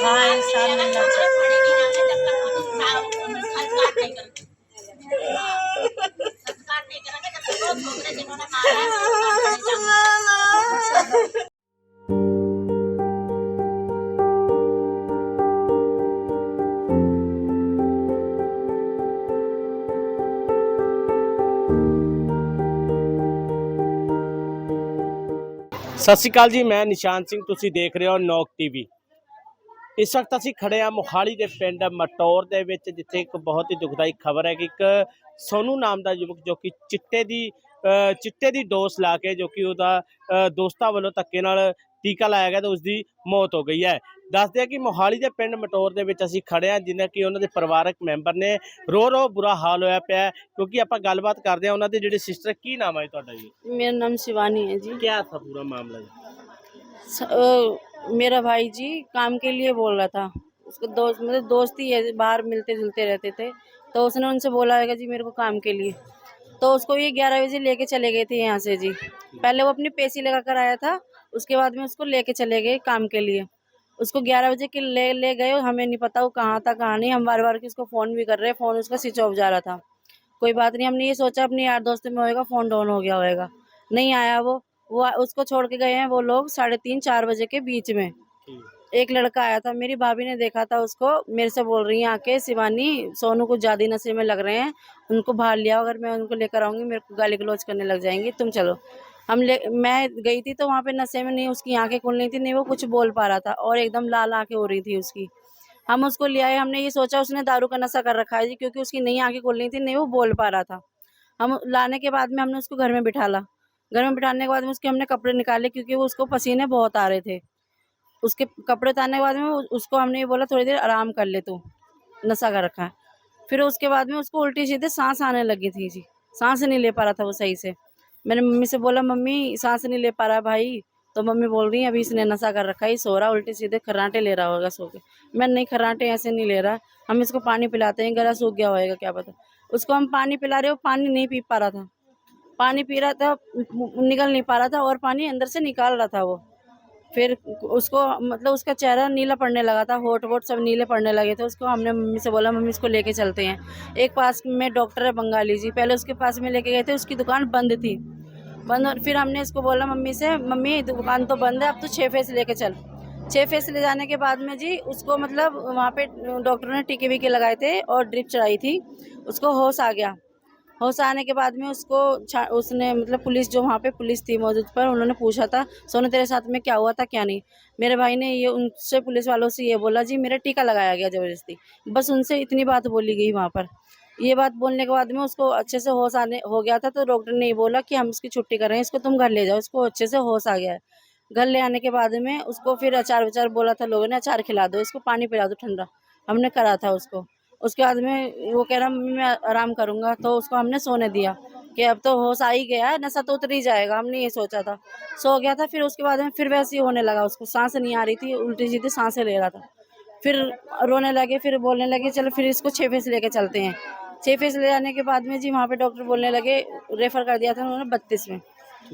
हाँ इंसान मिलना चाहिए। सत श्री अकाल जी, मैं निशान सिंह, तुसी देख रहे हो नौक टीवी। इस वक्त असी खड़े हैं मोहाली के पिंड मटौर दे विच, जिथे एक बहुत ही दुखदाई खबर है कि एक सोनू नाम का युवक जो कि चिट्टे दी डोज ला के जो कि उसका दोस्तां वालों धक्के नाल टीका लाया गया तो उसकी मौत हो गई है। दसदे हैं कि मोहाली के पिंड मटौर दे विच असी खड़े हैं, जिन्हें कि उन्होंने परिवारक मैंबर ने रो बुरा हाल होया पिया है। क्योंकि आप गलबात करते हैं उन्होंने जिहड़े सिस्टर, की नाम है तुहाडा जी? मेरा नाम शिवानी है जी। क्या था पूरा मामला जी? मेरा भाई जी काम के लिए बोल रहा था। उसका दोस्त मतलब दोस्ती है, बाहर मिलते जुलते रहते थे। तो उसने उनसे बोला है जी मेरे को काम के लिए। तो उसको ये 11 बजे लेके चले गए थे यहाँ से जी। पहले वो अपनी पेशी लगा कर आया था, उसके बाद में उसको लेके चले गए काम के लिए। उसको 11 बजे के ले गए, हमें नहीं पता वो कहाँ था कहाँ नहीं। हम बार बार के उसको फ़ोन भी कर रहे हैं, फ़ोन उसका स्विच ऑफ जा रहा था। कोई बात नहीं, हमने ये सोचा अपने यार दोस्तों में होएगा, फ़ोन डाउन हो गया होएगा। नहीं आया वो उसको छोड़ के गए हैं वो लोग 3:30-4 बजे के बीच में। एक लड़का आया था, मेरी भाभी ने देखा था उसको, मेरे से बोल रही है आके, शिवानी सोनू कुछ ज़्यादा नशे में लग रहे हैं, उनको बाहर लिया, अगर मैं उनको लेकर आऊँगी मेरे को गाली गलौज करने लग जाएंगी, तुम चलो। मैं गई थी तो वहाँ पे नशे में नहीं, उसकी आंखें खुल नहीं थी, नहीं वो कुछ बोल पा रहा था और एकदम लाल आंखें हो रही थी उसकी। हम उसको ले आए, हमने ये सोचा उसने दारू का नशा कर रखा है जी, क्योंकि उसकी नई आंखें खुल रही थी, नहीं वो बोल पा रहा था। हम लाने के बाद में हमने उसको घर में बिठाला। घर में बिठाने के बाद में उसके हमने कपड़े निकाले, क्योंकि वो उसको पसीने बहुत आ रहे थे। उसके कपड़े उतारने के बाद में उसको हमने ये बोला थोड़ी देर आराम कर ले, तू नशा कर रखा है। फिर उसके बाद में उसको उल्टी सीधे सांस आने लगी थी जी, सांस नहीं ले पा रहा था वो सही से। मैंने मम्मी से बोला मम्मी सांस नहीं ले पा रहा भाई, तो मम्मी बोल रही है अभी इसने नशा कर रखा है, सो रहा उल्टे सीधे खर्राटे ले रहा होगा सो के। मैं नहीं, खर्राटे ऐसे नहीं ले रहा, हम इसको पानी पिलाते हैं, गला सूख गया होएगा क्या पता। उसको हम पानी पिला रहे हो, पानी नहीं पी पा रहा था, पानी पी रहा था निकल नहीं पा रहा था और पानी अंदर से निकाल रहा था वो। फिर उसको मतलब उसका चेहरा नीला पड़ने लगा था, होठ वोट सब नीले पड़ने लगे थे। उसको हमने मम्मी से बोला मम्मी इसको लेके चलते हैं। एक पास में डॉक्टर है बंगाली जी, पहले उसके पास में लेके गए थे, उसकी दुकान बंद थी, बंद। और फिर हमने इसको बोला मम्मी से, मम्मी दुकान तो बंद है, अब तो 6 फेस लेके चल। 6 फेस ले जाने के बाद में जी उसको मतलब वहाँ पे डॉक्टरों ने टीके वीके लगाए थे और ड्रिप चढ़ाई थी, उसको होश आ गया। होश आने के बाद में उसको उसने मतलब पुलिस जो वहाँ पे पुलिस थी मौजूद पर, उन्होंने पूछा था सोनू तेरे साथ में क्या हुआ था क्या नहीं। मेरे भाई ने ये उनसे पुलिस वालों से ये बोला जी मेरा टीका लगाया गया ज़बरदस्ती, बस उनसे इतनी बात बोली गई वहाँ पर। ये बात बोलने के बाद में उसको अच्छे से होश आने हो गया था, तो डॉक्टर ने ये बोला कि हम इसकी छुट्टी कर रहे हैं, इसको तुम घर ले जाओ, इसको अच्छे से होश आ गया है। घर ले आने के बाद में उसको फिर अचार वचार बोला था लोगों ने, अचार खिला दो इसको, पानी पिला दो ठंडा, हमने करा था उसको। उसके बाद में वो कह रहा मम्मी मैं आराम करूँगा, तो उसको हमने सोने दिया कि अब तो होश आ ही गया है, नशा तो उतर ही जाएगा, हमने ये सोचा था। सो गया था। फिर उसके बाद में फिर वैसे ही होने लगा, उसको सांस नहीं आ रही थी, उल्टी सीधी सांसें ले रहा था। फिर रोने लगे, फिर बोलने लगे चलो फिर इसको 6 फेस लेके चलते हैं। 6 फेस ले जाने के बाद में जी वहाँ पे डॉक्टर बोलने लगे, रेफ़र कर दिया था उन्होंने 32 में।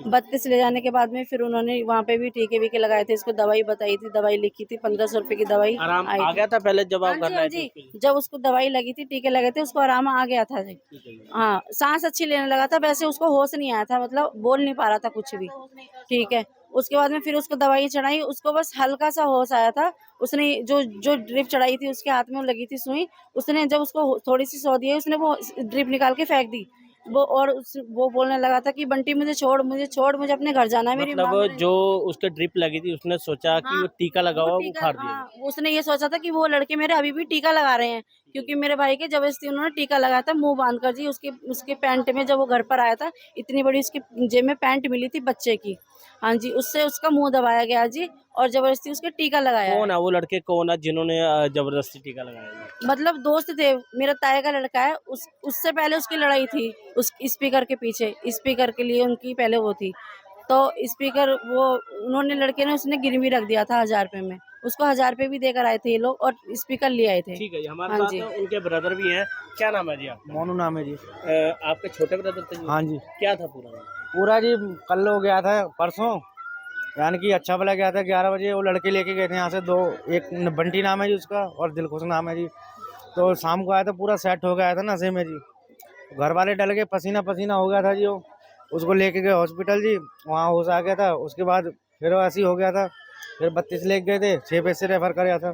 32 ले जाने के बाद में फिर उन्होंने वहाँ पे भी टीके वीके लगाए थे, इसको दवाई बताई थी, दवाई लिखी थी, 1500 रुपये की दवाई आराम आई आ थी। गया था पहले जब हाँ आप जी, घर हाँ आए थे जी, उसके लिए? जब उसको दवाई लगी थी, टीके लगे थे, उसको आराम आ गया था जी। हाँ, सांस अच्छी लेने लगा था, वैसे उसको होश नहीं आया था, मतलब बोल नहीं पा रहा था कुछ भी। ठीक है, उसके बाद में फिर उसको दवाई चढ़ाई, उसको बस हल्का सा होश आया था। उसने जो जो ड्रिप चढ़ाई थी उसके हाथ में वो लगी थी सुई, उसने जब उसको थोड़ी सी सौ दी, उसने वो ड्रिप निकाल के फेंक दी। वो और वो बोलने लगा था कि बंटी मुझे छोड़, मुझे अपने घर जाना है, मेरी माँ मतलब मेरे। जो उसके ड्रिप लगी थी उसने सोचा कि हाँ, वो टीका लगा वो हुआ वो टीका, उखाड़ दिया। हाँ, उसने ये सोचा था कि वो लड़के मेरे अभी भी टीका लगा रहे हैं, क्योंकि मेरे भाई के जबरदस्ती उन्होंने टीका लगाया था मुंह बांध कर जी। उसके पैंट में जब वो घर पर आया था, इतनी बड़ी उसकी जेब में पैंट मिली थी बच्चे की। हाँ जी, उससे उसका मुंह दबाया गया जी और जबरदस्ती उसके टीका लगाया है। कौन है वो लड़के, कौन है जिन्होंने जबरदस्ती टीका लगाया है? मतलब दोस्त थे, मेरा ताए का लड़का है, उससे पहले उसकी लड़ाई थी उस स्पीकर के पीछे, स्पीकर के लिए उनकी पहले वो थी। तो स्पीकर वो उन्होंने लड़के ने उसने गिरवी रख दिया था 1000 रुपये में, उसको 1000 रुपये भी देकर आए थे ये लोग और स्पीकर ले आए थे। ठीक है जी, हमारे हाँ साथ जी, उनके ब्रदर भी हैं। क्या नाम है जी आपका? मोनू नाम है जी। आपके छोटे ब्रदर थे जी? हाँ जी, क्या था पूरा नाम? पूरा जी कल हो गया था परसों, यानी कि अच्छा भला गया था 11 बजे। वो लड़के लेके गए थे यहाँ से दो, एक बंटी नाम है जी उसका और दिलखुश नाम है जी। तो शाम को आया था, पूरा सेट हो गया था नशे में जी। घर वाले डल गए, पसीना पसीना हो गया था जी। वो उसको लेके गए हॉस्पिटल जी, वहाँ होश आ गया था। उसके बाद फिर वो ऐसे ही हो गया था। फिर 32 लेके गए थे, 6 पैसे रेफर कराया था।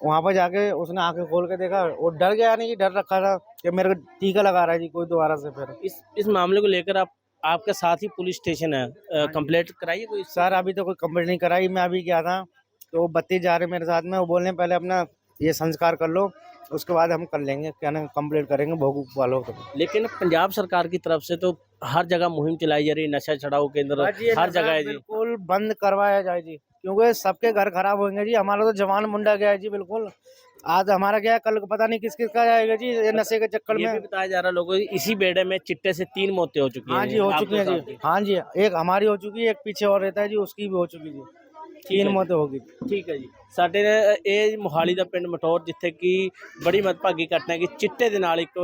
वहाँ पर जाके उसने आंखें खोल के देखा, वो डर गया, नहीं कि डर रखा था कि मेरे को टीका लगा रहा है जी कोई दोबारा से। फिर इस मामले को लेकर आपके साथ ही पुलिस स्टेशन है, कंप्लेंट कराइए कोई? सर अभी तो कोई कंप्लेंट नहीं कराई। मैं अभी गया था तो वो 32 जा रहे मेरे साथ में। वो बोलने पहले अपना ये संस्कार कर लो, उसके बाद हम कर लेंगे, क्या ना कंप्लेंट करेंगे भोग वालों को। लेकिन पंजाब सरकार की तरफ से तो हर जगह मुहिम चलाई जा रही है, नशा छुड़ाओ केंद्र हर जगह है जी। बिल्कुल बंद करवाया जाए जी, क्योंकि सबके घर खराब होंगे जी। हमारा तो जवान मुंडा गया है जी बिल्कुल। आज हमारा गया, कल को पता नहीं किस किस का जाएगा जी, ये नशे के चक्कर ये भी में। बताया जा रहा है लोगों को, इसी बेड़े में चिट्टे से 3 मौतें हो चुकी हैं। हाँ जी हो चुकी है आपके जी। साथ हाँ जी, एक हमारी हो चुकी है, एक पीछे और रहता है जी, उसकी भी हो चुकी जी। 3 मौतें होगी। ਠੀਕ ਹੈ ਜੀ। ਸਾਡੇ ਇਹ ਮੋਹਾਲੀ ਦਾ ਪਿੰਡ ਮਟੌਰ, ਜਿੱਥੇ ਕਿ ਬੜੀ ਮੰਦਭਾਗੀ ਘਟਨਾ ਹੈ ਕਿ ਚਿੱਟੇ ਦੇ ਨਾਲ ਇੱਕ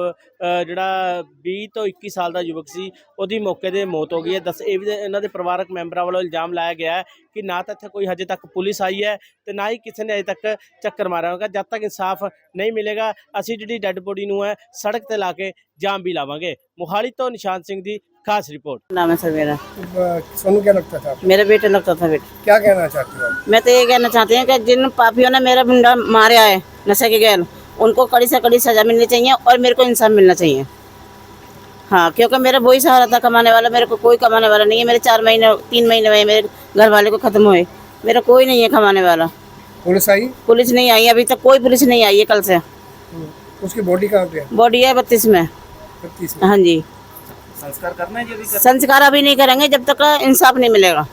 ਜਿਹੜਾ 20 ਤੋਂ 21 ਸਾਲ ਦਾ ਯੁਵਕ ਸੀ, ਉਹਦੀ ਮੌਕੇ 'ਤੇ ਮੌਤ ਹੋ ਗਈ ਹੈ। ਇਹ ਵੀ ਇਹਨਾਂ ਦੇ ਪਰਿਵਾਰਕ ਮੈਂਬਰਾਂ ਵੱਲੋਂ ਇਲਜ਼ਾਮ ਲਾਇਆ ਗਿਆ ਹੈ ਕਿ ਨਾ ਤਾਂ ਇੱਥੇ ਕੋਈ ਹਜੇ ਤੱਕ ਪੁਲਿਸ ਆਈ ਹੈ ਤੇ ਨਾ ਹੀ ਕਿਸੇ ਨੇ ਅਜੇ ਤੱਕ ਚੱਕਰ ਮਾਰਿਆ ਹੋਗਾ। ਜਦ ਤੱਕ ਇਨਸਾਫ ਨਹੀਂ ਮਿਲੇਗਾ ਅਸੀਂ ਜਿਹੜੀ ਡੈੱਡ ਬੋਡੀ ਨੂੰ ਹੈ ਸੜਕ ਤੇ ਲਾ ਕੇ ਜਾਮ ਵੀ ਲਾਵਾਂਗੇ। ਮੋਹਾਲੀ ਤੋਂ ਨਿਸ਼ਾਨ ਸਿੰਘ ਦੀ खास रिपोर्ट। नाम है सर मेरा। सोनू क्या लगता था आपको? मेरा बेटा लगता था बेटा। क्या कहना चाहते हो आप? मैं तो ये कहना चाहती हूँ कि जिन पापियों ने मेरा मुंडा मारा है नशे के गैल, उनको कड़ी से कड़ी सजा मिलनी चाहिए और मेरे को इंसाफ मिलना चाहिए। हाँ, क्योंकि मेरा वही सहारा था कमाने वाला, मेरे को कोई कमाने वाला नहीं है। मेरे 3 महीने हुए मेरे घर वाले को ख़त्म हुए, मेरा कोई नहीं है कमाने वाला। पुलिस आई? पुलिस नहीं आई, अभी तक कोई पुलिस नहीं आई है कल से। उसकी बॉडी कहाँ पे है? बॉडी है 32 में। 32 में। हाँ जी। संस्कार करना है, संस्कार अभी नहीं करेंगे जब तक इंसाफ नहीं मिलेगा।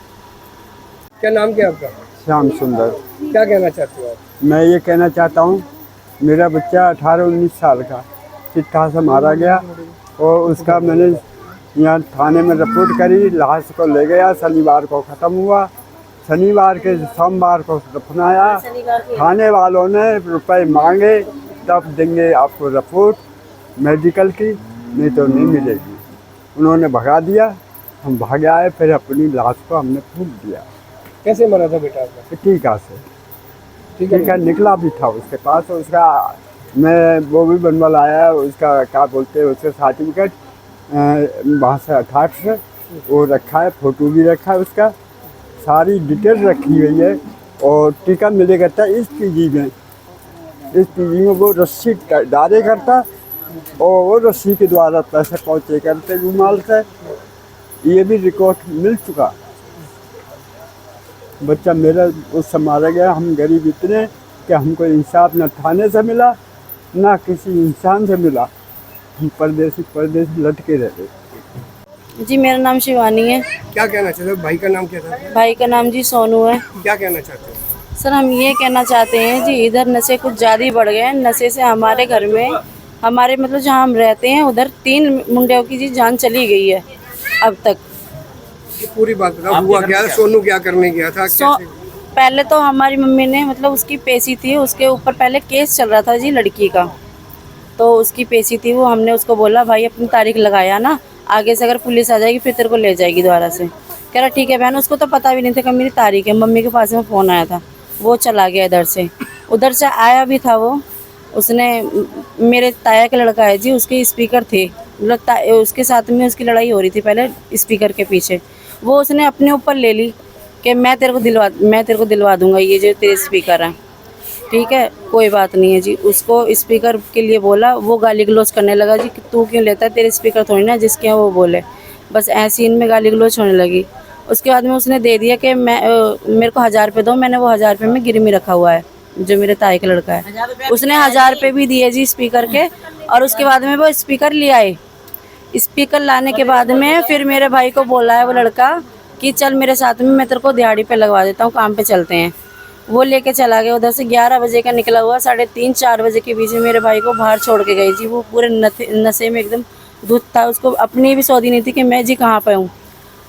क्या नाम क्या आपका? श्याम सुंदर। क्या कहना चाहते हो आप? मैं ये कहना चाहता हूँ, मेरा बच्चा 18-19 साल का चिट्ठा से मारा गया और उसका मैंने यहाँ थाने में रिपोर्ट करी। लाश को ले गया, शनिवार को ख़त्म हुआ। शनिवार के सोमवार को दफनाया। थाने वालों ने रुपए मांगे, तब देंगे आपको रिपोर्ट मेडिकल की, नहीं तो नहीं मिलेगी। उन्होंने भगा दिया, हम भाग आए, फिर अपनी लाश को हमने फूंक दिया। कैसे मरा था बेटा आपका? टीका से। ठीक है। टीका निकला भी था उसके पास, उसका मैं वो भी बनवा लाया, उसका क्या बोलते हैं उसका सर्टिफिकेट वहाँ से 68 से वो रखा है, फ़ोटो भी रखा है उसका, सारी डिटेल रखी हुई है। और टीका मिलेगा था इस पीजी में, इस पीजी में वो रस्सी डाले करता और वो रस्सी के द्वारा पैसे पहुँचे करते रुमाल से। ये भी रिकॉर्ड मिल चुका। बच्चा मेरा उससे मारा गया। हम गरीब इतने कि हमको इंसाफ न थाने से मिला ना किसी इंसान से मिला। हम परदेसी लटके रहते। जी मेरा नाम शिवानी है। क्या कहना चाहते हो? भाई का नाम क्या था? भाई का नाम जी सोनू है। क्या कहना चाहते हो? सर हम ये कहना चाहते हैं जी, इधर नशे कुछ ज़्यादा ही बढ़ गए हैं। नशे से हमारे घर में, हमारे मतलब जहाँ हम रहते हैं उधर 3 मुंडियों की जी जान चली गई है अब तक। ये पूरी बात बताओ, हुआ क्या? सोनू क्या करने गया था? पहले तो हमारी मम्मी ने मतलब उसकी पेशी थी, उसके ऊपर पहले केस चल रहा था जी लड़की का, तो उसकी पेशी थी वो। हमने उसको बोला भाई अपनी तारीख लगाया ना, आगे से अगर पुलिस आ जाएगी फिर तेरे को ले जाएगी दोबारा से। कह रहा ठीक है बहन। उसको तो पता भी नहीं था कि मेरी तारीख है। मम्मी के पास में फ़ोन आया था, वो चला गया इधर से। उधर से आया भी था वो, उसने मेरे ताया का लड़का है जी, उसके स्पीकर थे, मतलब उसके साथ में उसकी लड़ाई हो रही थी पहले स्पीकर के पीछे। वो उसने अपने ऊपर ले ली कि मैं तेरे को दिलवा दूंगा ये जो तेरे स्पीकर हैं। ठीक है, कोई बात नहीं है जी। उसको स्पीकर के लिए बोला, वो गाली गलौज करने लगा जी कि तू क्यों लेता है, तेरे स्पीकर थोड़ी ना जिसके हैं वो बोले। बस ऐसी इनमें गाली गलौज होने लगी। उसके बाद में उसने दे दिया कि मेरे को 1000 रुपये दो। मैंने वो 1000 रुपये में गिरवी रखा हुआ है जो मेरे ताई का लड़का है, उसने 1000 रुपये भी दिए जी स्पीकर के। और उसके बाद में वो स्पीकर ले आए। स्पीकर लाने के बाद में फिर मेरे भाई को बोला है वो लड़का कि चल मेरे साथ में, मैं तेरे को दिहाड़ी पे लगवा देता हूँ, काम पे चलते हैं। वो लेके चला गया। उधर से 11 बजे का निकला हुआ, 3:30-4 बजे के बीच में मेरे भाई को बाहर छोड़ के गई जी। वो पूरे नशे में एकदम दूध था, उसको अपनी भी सौधी नहीं थी कि मैं जी कहाँ पे हूँ।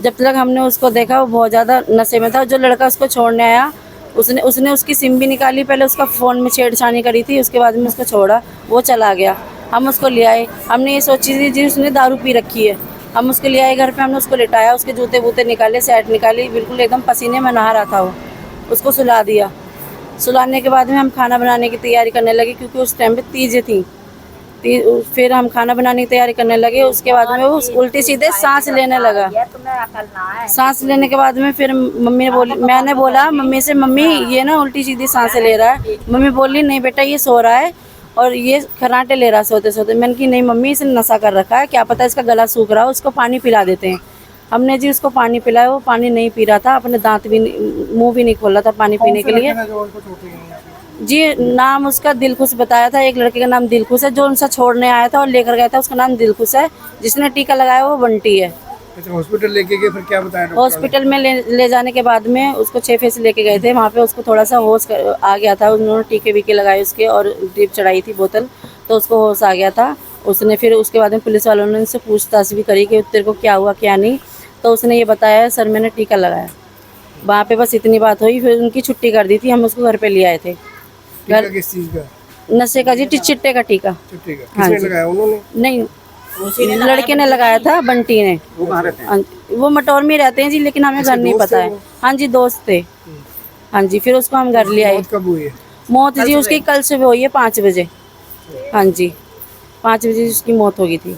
जब तक हमने उसको देखा वो बहुत ज़्यादा नशे में था। जो लड़का उसको छोड़ने आया उसने उसकी सिम भी निकाली, पहले उसका फ़ोन में छेड़छानी करी थी, उसके बाद में उसको छोड़ा, वो चला गया। हम उसको ले आए। हमने ये सोची थी जी उसने दारू पी रखी है, हम उसको ले आए घर पे, हमने उसको लिटाया, उसके जूते वूते निकाले, सेट निकाली, बिल्कुल एकदम पसीने में नहा रहा था वो। उसको सुला दिया। सुलाने के बाद में हम खाना बनाने की तैयारी करने लगे, क्योंकि उस टाइम पे तीजें थी। फिर हम खाना बनाने की तैयारी करने लगे। उसके बाद में वो उल्टी सीधे सांस लेने लगा। सांस लेने के बाद में फिर मम्मी ने बोली, मैंने बोला मम्मी से, मम्मी ये ना उल्टी सीधी सांसें ले रहा है। मम्मी बोली नहीं बेटा ये सो रहा है और ये खर्राटे ले रहा है सोते सोते। मैंने कि नहीं मम्मी इसने नशा कर रखा है, क्या पता इसका गला सूख रहा है, उसको पानी पिला देते हैं। हमने जी उसको पानी पिलाया, वो पानी नहीं पी रहा था, अपने दांत भी मुंह भी नहीं खोल रहा था पानी पीने के लिए। जी नाम उसका दिलखुश बताया था, एक लड़के का नाम दिलखुश है, जो उनसे छोड़ने आया था और लेकर गया था, उसका नाम दिलखुश है। जिसने टीका लगाया वो बंटी है। अच्छा हॉस्पिटल लेके गए, फिर क्या बताया डॉक्टर ने? हॉस्पिटल में ले जाने के बाद में उसको 6 फेस लेके गए थे। वहाँ पे उसको थोड़ा सा होश आ गया था, उन्होंने टीके वीके लगाए उसके और ड्रिप चढ़ाई थी बोतल, तो उसको होश आ गया था। उसने फिर उसके बाद में पुलिस वालों ने उनसे पूछताछ भी करी कि तेरे को क्या हुआ क्या नहीं, तो उसने ये बताया सर मैंने टीका लगाया। वहाँ पे बस इतनी बात हुई, फिर उनकी छुट्टी कर दी थी, हम उसको घर पे ले आए थे। टीका किस चीज का? नशे का जी, चिट्टे का टीका। छुट्टी का हाँ किसने जी। लगाया? उन्होंने? नहीं लड़के ने लगाया था, बंटी ने। वो कहाँ रहते हैं? वो मटौर में रहते हैं जी, लेकिन हमें घर नहीं दोस्त पता थे है। वो? हाँ जी दोस्त थे। हाँ जी फिर उसको हम घर ले आए। मौत कब हुई है? मौत जी उसकी कल सुबह हुई है 5 बजे। हाँ जी 5 बजे उसकी मौत हो गई थी।